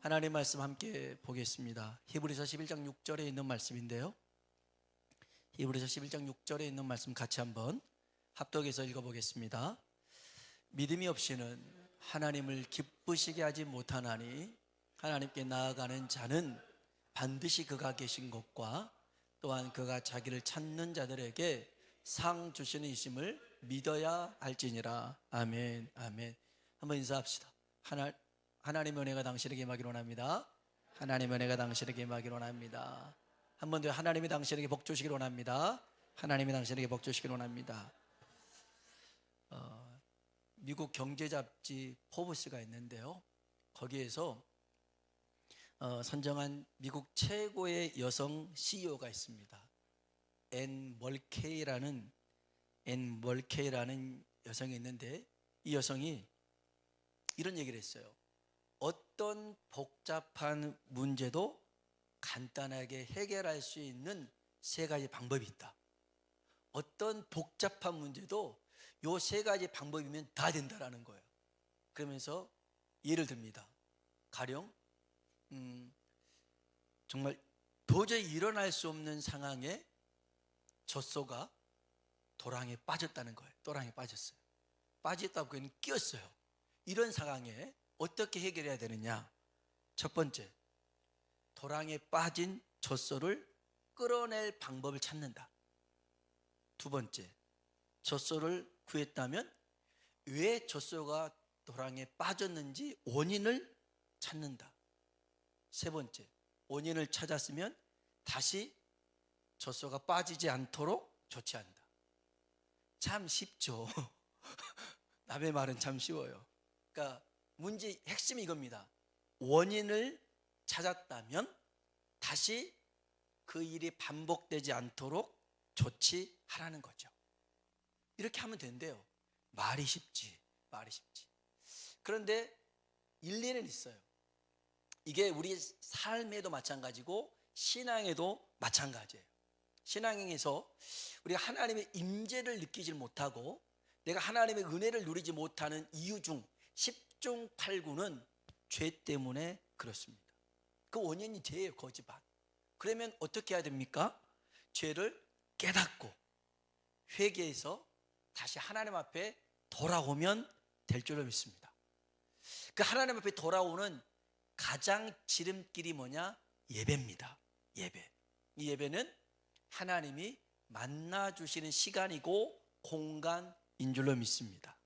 하나님 말씀 함께 보겠습니다. 히브리서 11장 6절에 있는 말씀인데요, 히브리서 11장 6절에 있는 말씀 같이 한번 합독해서 읽어보겠습니다. 믿음이 없이는 하나님을 기쁘시게 하지 못하나니 하나님께 나아가는 자는 반드시 그가 계신 것과 또한 그가 자기를 찾는 자들에게 상 주시는 이심을 믿어야 할지니라. 아멘. 아멘. 한번 인사합시다. 하나님의 은혜가 당신에게 임하기를 원합니다. 하나님의 은혜가 당신에게 임하기를 원합니다. 한 번 더, 하나님이 당신에게 복 주시기를 원합니다. 하나님이 당신에게 복 주시기를 원합니다. 미국 경제 잡지 포브스가 있는데요, 거기에서 선정한 미국 최고의 여성 CEO가 있습니다. 앤 멀케이라는 여성이 있는데, 이 여성이 이런 얘기를 했어요. 어떤 복잡한 문제도 간단하게 해결할 수 있는 세 가지 방법이 있다. 어떤 복잡한 문제도 요 세 가지 방법이면 다 된다라는 거예요. 그러면서 예를 듭니다. 가령 정말 도저히 일어날 수 없는 상황에 젖소가 도랑에 빠졌다는 거예요. 도랑에 빠졌어요. 빠졌다고 그는 끼었어요. 이런 상황에 어떻게 해결해야 되느냐? 첫 번째, 도랑에 빠진 젖소를 끌어낼 방법을 찾는다. 두 번째, 젖소를 구했다면 왜 젖소가 도랑에 빠졌는지 원인을 찾는다. 세 번째, 원인을 찾았으면 다시 젖소가 빠지지 않도록 조치한다. 참 쉽죠. 남의 말은 참 쉬워요. 그러니까 문제 핵심이 이겁니다. 원인을 찾았다면 다시 그 일이 반복되지 않도록 조치하라는 거죠. 이렇게 하면 된대요. 말이 쉽지. 그런데 일리는 있어요. 이게 우리 삶에도 마찬가지고 신앙에도 마찬가지예요. 신앙에서 우리가 하나님의 임재를 느끼지 못하고 내가 하나님의 은혜를 누리지 못하는 이유 중 10중 8구는 죄 때문에 그렇습니다. 그 원인이 죄예요. 거짓말. 그러면 어떻게 해야 됩니까? 죄를 깨닫고 회개해서 다시 하나님 앞에 돌아오면 될 줄로 믿습니다. 그 하나님 앞에 돌아오는 가장 지름길이 뭐냐? 예배입니다. 예배. 이 예배는 하나님이 만나주시는 시간이고 공간인 줄로 믿습니다.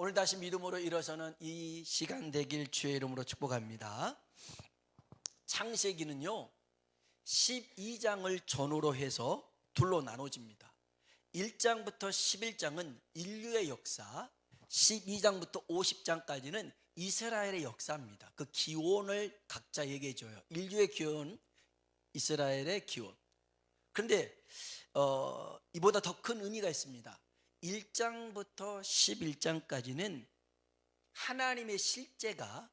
오늘 다시 믿음으로 일어서는 이 시간 되길 주의 이름으로 축복합니다. 창세기는요 12장을 전후로 해서 둘로 나눠집니다. 1장부터 11장은 인류의 역사, 12장부터 50장까지는 이스라엘의 역사입니다. 그 기원을 각자 얘기해 줘요. 인류의 기원, 이스라엘의 기원. 그런데 이보다 더 큰 의미가 있습니다. 1장부터 11장까지는 하나님의 실제가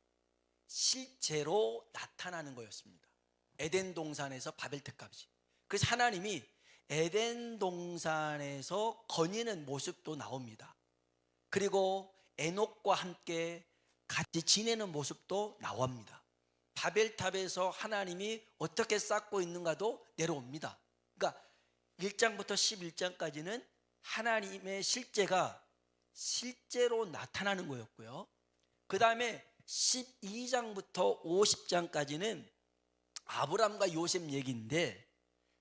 실제로 나타나는 거였습니다. 에덴 동산에서 바벨 탑까지. 그래서 하나님이 에덴 동산에서 거니는 모습도 나옵니다. 그리고 에녹과 함께 같이 지내는 모습도 나옵니다. 바벨탑에서 하나님이 어떻게 쌓고 있는가도 내려옵니다. 그러니까 1장부터 11장까지는 하나님의 실제가 실제로 나타나는 거였고요. 그 다음에 12장부터 50장까지는 아브람과 요셉 얘기인데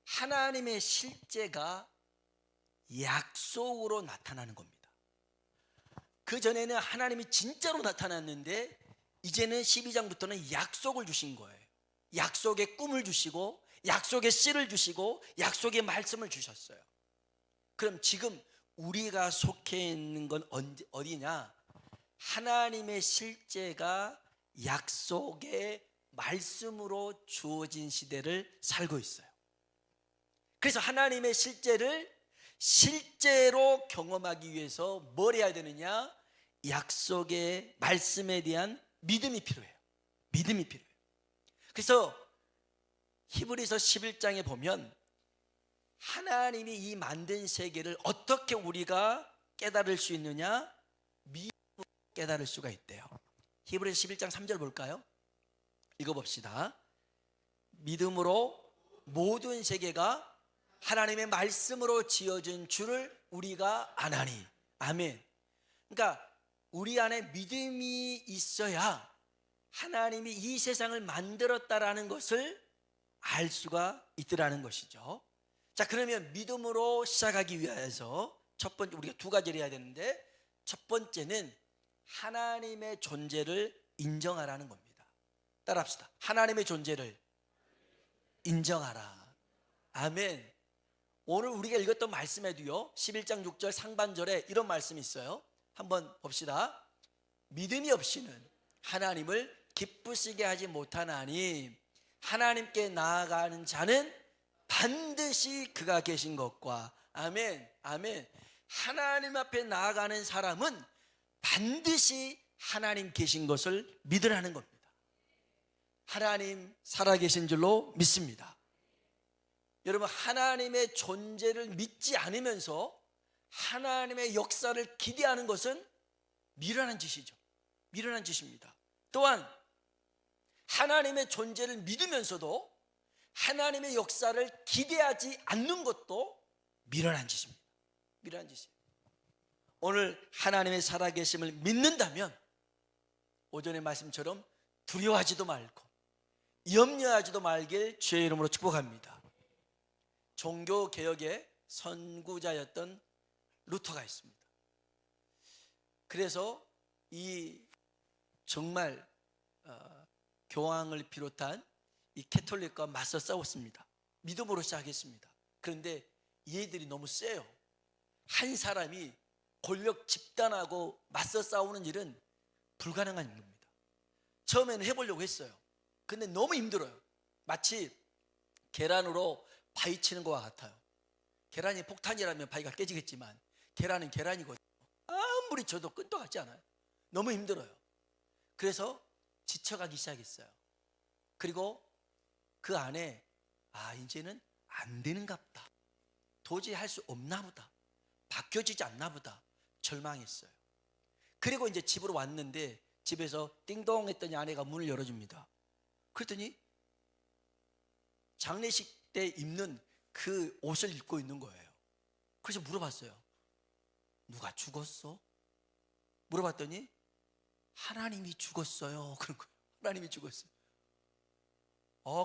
하나님의 실제가 약속으로 나타나는 겁니다. 그 전에는 하나님이 진짜로 나타났는데 이제는 12장부터는 약속을 주신 거예요. 약속의 꿈을 주시고 약속의 씨를 주시고 약속의 말씀을 주셨어요. 그럼 지금 우리가 속해 있는 건 어디냐? 하나님의 실제가 약속의 말씀으로 주어진 시대를 살고 있어요. 그래서 하나님의 실제를 실제로 경험하기 위해서 뭘 해야 되느냐? 약속의 말씀에 대한 믿음이 필요해요. 믿음이 필요해요. 그래서 히브리서 11장에 보면 하나님이 이 만든 세계를 어떻게 우리가 깨달을 수 있느냐? 믿음으로 깨달을 수가 있대요. 히브리서 11장 3절 볼까요? 읽어봅시다. 믿음으로 모든 세계가 하나님의 말씀으로 지어진 줄을 우리가 아나니. 아멘. 그러니까 우리 안에 믿음이 있어야 하나님이 이 세상을 만들었다라는 것을 알 수가 있더라는 것이죠. 자, 그러면 믿음으로 시작하기 위해서 첫 번째, 우리가 두 가지를 해야 되는데, 첫 번째는 하나님의 존재를 인정하라는 겁니다. 따라합시다. 하나님의 존재를 인정하라. 아멘. 오늘 우리가 읽었던 말씀에도요, 11장 6절 상반절에 이런 말씀이 있어요. 한번 봅시다. 믿음이 없이는 하나님을 기쁘시게 하지 못하나니 하나님께 나아가는 자는 반드시 그가 계신 것과. 아멘. 아멘. 하나님 앞에 나아가는 사람은 반드시 하나님 계신 것을 믿으라는 겁니다. 하나님 살아계신 줄로 믿습니다. 여러분, 하나님의 존재를 믿지 않으면서 하나님의 역사를 기대하는 것은 미련한 짓이죠. 미련한 짓입니다. 또한 하나님의 존재를 믿으면서도 하나님의 역사를 기대하지 않는 것도 미련한 짓입니다. 미련한 짓이에요. 오늘 하나님의 살아계심을 믿는다면 오전의 말씀처럼 두려워하지도 말고 염려하지도 말길 주의 이름으로 축복합니다. 종교개혁의 선구자였던 루터가 있습니다. 그래서 이 정말 교황을 비롯한 이 캐톨릭과 맞서 싸웠습니다. 믿음으로 시작했습니다. 그런데 얘들이 너무 세요. 한 사람이 권력 집단하고 맞서 싸우는 일은 불가능한 일입니다. 처음에는 해보려고 했어요. 근데 너무 힘들어요. 마치 계란으로 바위 치는 것과 같아요. 계란이 폭탄이라면 바위가 깨지겠지만 계란은 계란이거든요. 아무리 쳐도 끈떡하지 않아요. 너무 힘들어요. 그래서 지쳐가기 시작했어요. 그리고 그 안에 이제는 안 되는가 보다, 도저히 할 수 없나 보다, 바뀌어지지 않나 보다 절망했어요. 그리고 이제 집으로 왔는데 집에서 띵동 했더니 아내가 문을 열어줍니다. 그랬더니 장례식 때 입는 그 옷을 입고 있는 거예요. 그래서 물어봤어요. 누가 죽었어? 물어봤더니 하나님이 죽었어요. 그런 거예요. 하나님이 죽었어요.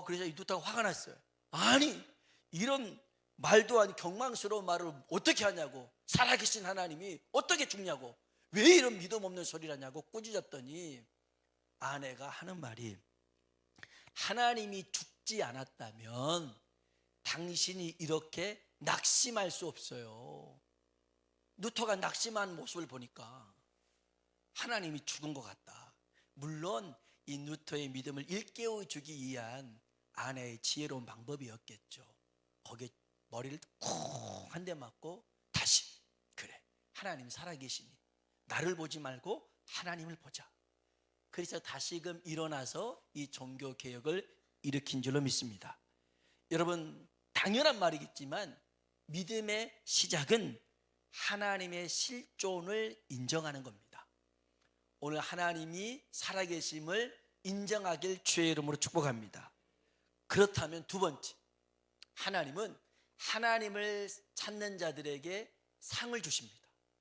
그래서 이 루터가 화가 났어요. 아니, 이런 말도 아닌 경망스러운 말을 어떻게 하냐고. 살아계신 하나님이 어떻게 죽냐고. 왜 이런 믿음 없는 소리를 하냐고 꾸짖었더니 아내가 하는 말이, 하나님이 죽지 않았다면 당신이 이렇게 낙심할 수 없어요. 루터가 낙심한 모습을 보니까 하나님이 죽은 것 같다. 물론 이 루터의 믿음을 일깨워 주기 위한 아내의 지혜로운 방법이었겠죠. 거기에 머리를 쿵 한 대 맞고 다시, 그래, 하나님 살아계시니 나를 보지 말고 하나님을 보자. 그래서 다시금 일어나서 이 종교개혁을 일으킨 줄로 믿습니다. 여러분, 당연한 말이겠지만 믿음의 시작은 하나님의 실존을 인정하는 겁니다. 오늘 하나님이 살아계심을 인정하길 주의 이름으로 축복합니다. 그렇다면 두 번째, 하나님은 하나님을 찾는 자들에게 상을 주십니다.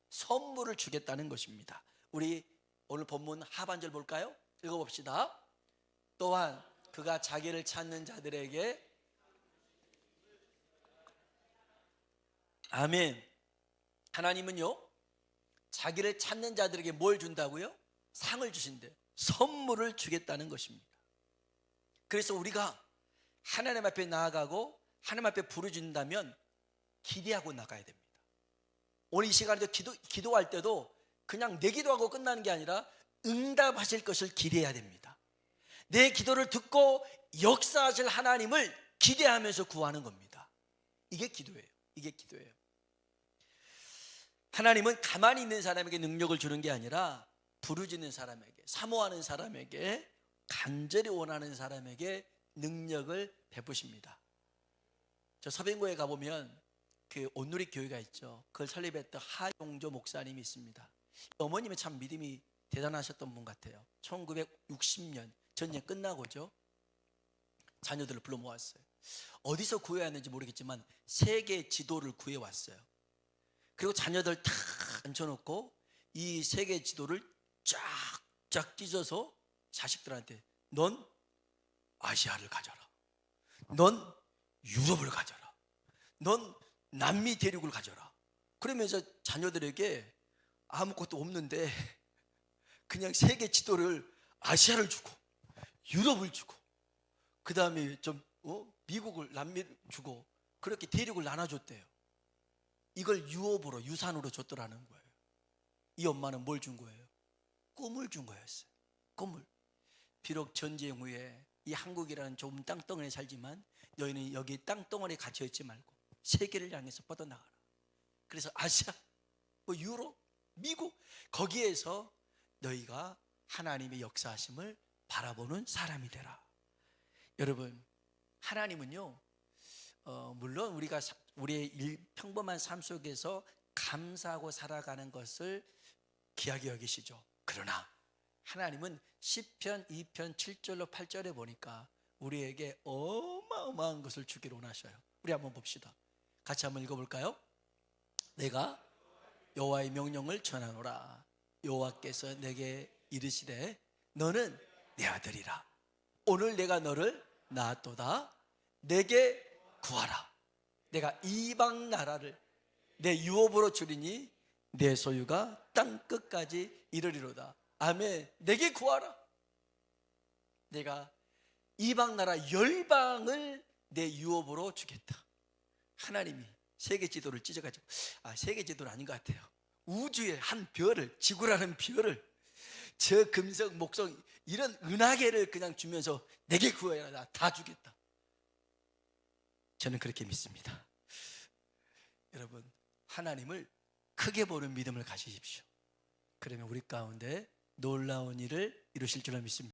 선물을 주겠다는 것입니다. 우리 오늘 본문 하반절 볼까요? 읽어봅시다. 또한 그가 자기를 찾는 자들에게, 아멘. 하나님은요, 자기를 찾는 자들에게 뭘 준다고요? 상을 주신대요. 선물을 주겠다는 것입니다. 그래서 우리가 하나님 앞에 나아가고 하나님 앞에 부르짖는다면 기대하고 나가야 됩니다. 오늘 이 시간에도 기도할 때도 그냥 내 기도하고 끝나는 게 아니라 응답하실 것을 기대해야 됩니다. 내 기도를 듣고 역사하실 하나님을 기대하면서 구하는 겁니다. 이게 기도예요. 이게 기도예요. 하나님은 가만히 있는 사람에게 능력을 주는 게 아니라 부르짖는 사람에게, 사모하는 사람에게, 간절히 원하는 사람에게 능력을 베푸십니다. 저 서빙고에 가보면 그 온누리 교회가 있죠. 그걸 설립했던 하용조 목사님이 있습니다. 어머님이 참 믿음이 대단하셨던 분 같아요. 1960년 전쟁 끝나고죠. 자녀들을 불러 모았어요. 어디서 구해왔는지 모르겠지만 세계 지도를 구해왔어요. 그리고 자녀들 다 앉혀놓고 이 세계 지도를 쫙쫙 찢어서 자식들한테 넌 아시아를 가져라, 넌 유럽을 가져라, 넌 남미 대륙을 가져라. 그러면서 자녀들에게 아무것도 없는데 그냥 세계 지도를 아시아를 주고 유럽을 주고 그 다음에 좀 미국을 남미를 주고 그렇게 대륙을 나눠줬대요. 이걸 유업으로 유산으로 줬더라는 거예요. 이 엄마는 뭘 준 거예요? 꿈을 준 거였어요. 꿈을. 비록 전쟁 후에 이 한국이라는 좁은 땅덩어리에 살지만 너희는 여기 땅덩어리에 갇혀 있지 말고 세계를 향해서 뻗어나가라. 그래서 아시아, 유럽, 미국 거기에서 너희가 하나님의 역사하심을 바라보는 사람이 되라. 여러분, 하나님은요 물론 우리가 우리의 평범한 삶 속에서 감사하고 살아가는 것을 귀하게 여기시죠. 그러나 하나님은 시편 2편 7절로 8절에 보니까 우리에게 어마어마한 것을 주기를 원하셔요. 우리 한번 봅시다. 같이 한번 읽어볼까요? 내가 여호와의 명령을 전하노라. 여호와께서 내게 이르시되 너는 내 아들이라. 오늘 내가 너를 낳았도다. 내게 구하라. 내가 이방 나라를 내 유업으로 주리니 내 소유가 땅 끝까지 이르리로다. 아멘. 내게 구하라. 내가 이방 나라 열방을 내 유업으로 주겠다. 하나님이 세계 지도를 찢어가지고 세계 지도는 아닌 것 같아요. 우주의 한 별을, 지구라는 별을, 저 금성 목성 이런 은하계를 그냥 주면서 내게 구해라. 나 다 주겠다. 저는 그렇게 믿습니다. 여러분, 하나님을 크게 보는 믿음을 가지십시오. 그러면 우리 가운데 놀라운 일을 이루실 줄로 믿습니다.